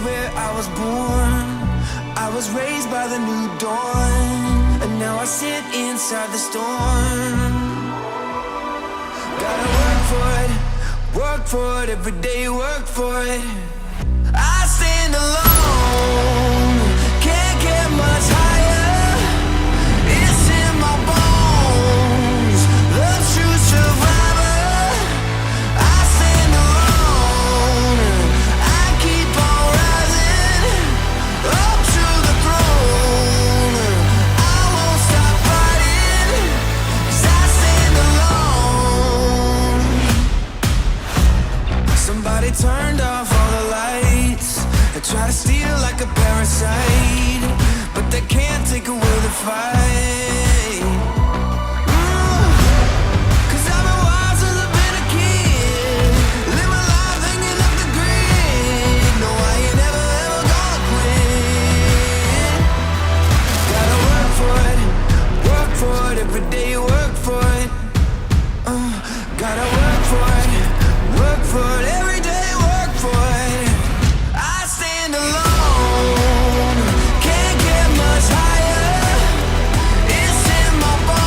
where I was born. I was raised by the new dawn, and now I sit inside the storm. Gotta work for it, every day work for it. I stand alone, can't get much higher. It's in my bones, love's true survivor. I stand alone, I keep on rising up to the throne. I won't stop fighting, 'cause I stand alone. Somebody turned off all the lights. They try to steal like a parasite, but they can't take away the fight. 'Cause I've been wild since I've been a kid. Live my life hanging up the grid. No, I ain't never ever gonna quit. Gotta work for it, every day work for it. Gotta work for it, every day work for it. I stand alone, can't get much higher. It's in my bones.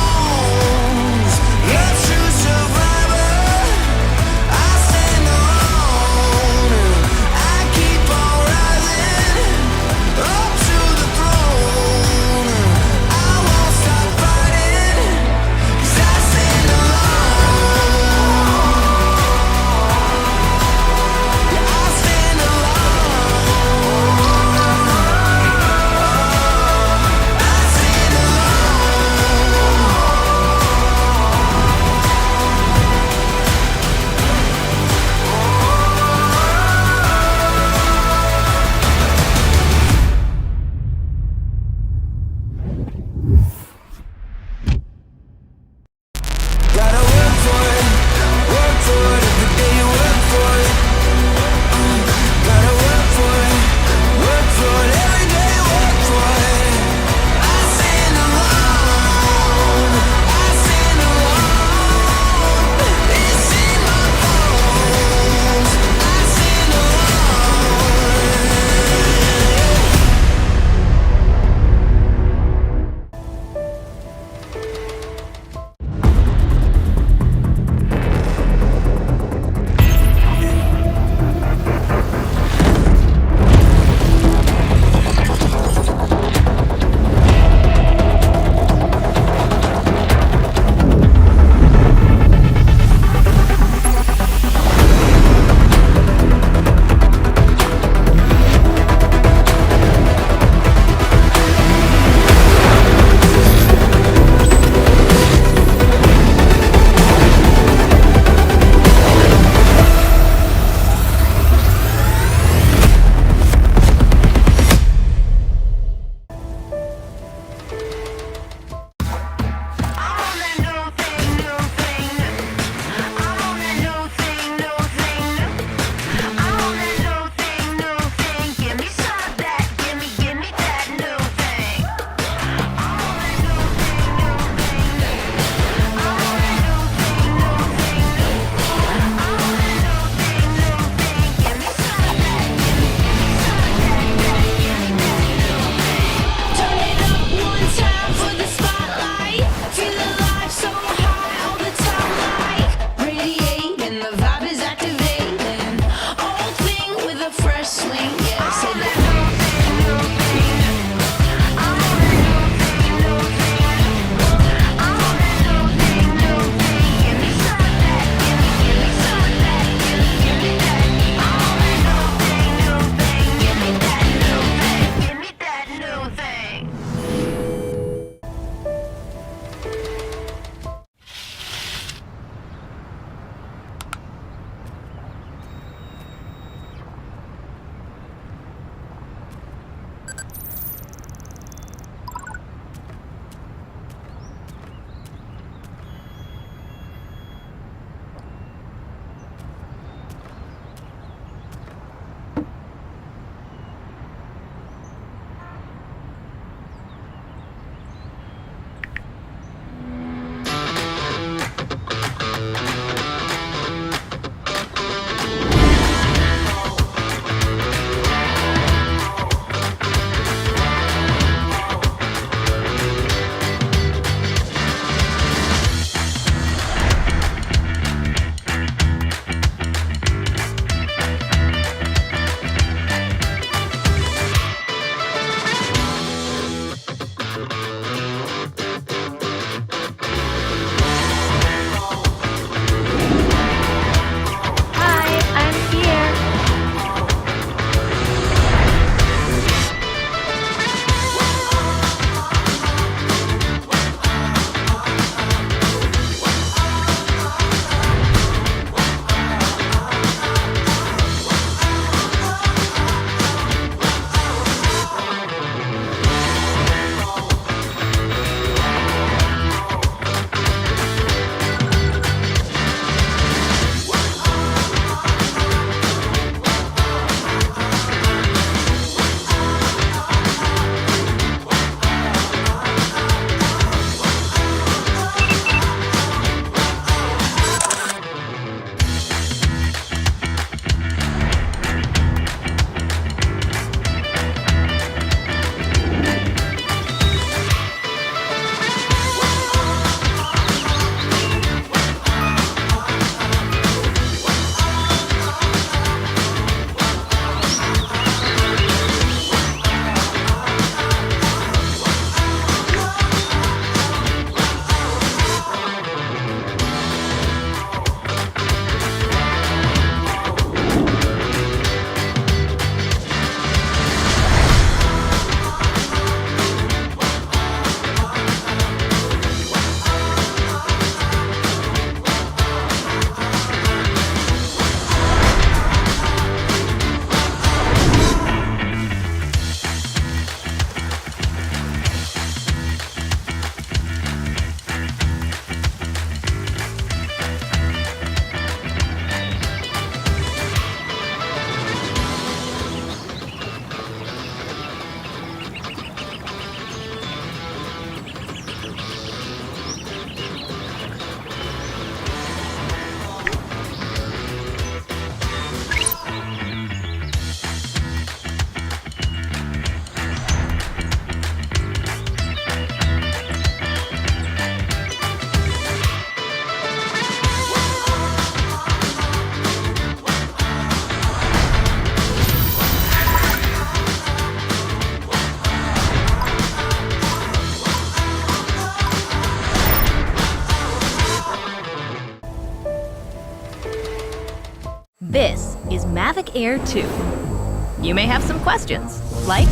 Mavic Air 2. You may have some questions, like,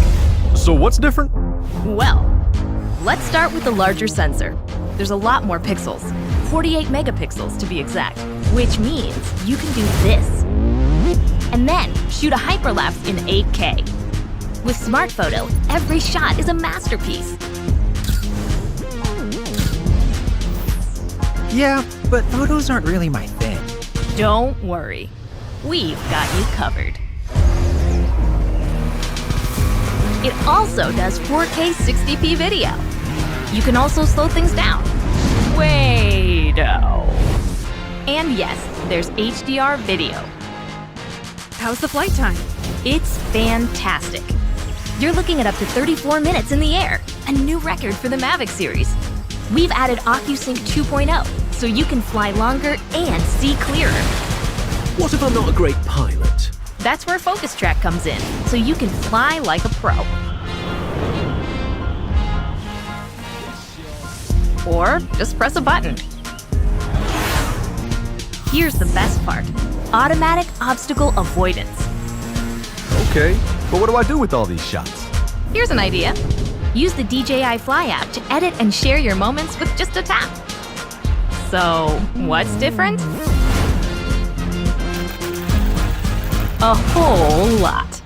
So what's different? well, let's start with the larger sensor. There's a lot more pixels, 48 megapixels to be exact, which means you can do this. And then shoot a hyperlapse in 8K. With Smart Photo, every shot is a masterpiece. Yeah, but photos aren't really my thing. Don't worry, we've got you covered. It also does 4K 60p video. You can also slow things down. Way-do. And yes, there's HDR video. How's the flight time? It's fantastic. You're looking at up to 34 minutes in the air, a new record for the Mavic series. We've added OcuSync 2.0, so you can fly longer and see clearer. What if I'm not a great pilot? That's where Focus Track comes in, so you can fly like a pro. Or just press a button. Here's the best part: automatic obstacle avoidance. Okay, but what do I do with all these shots? Here's an idea. Use the DJI Fly app to edit and share your moments with just a tap. So, what's different? A whole lot.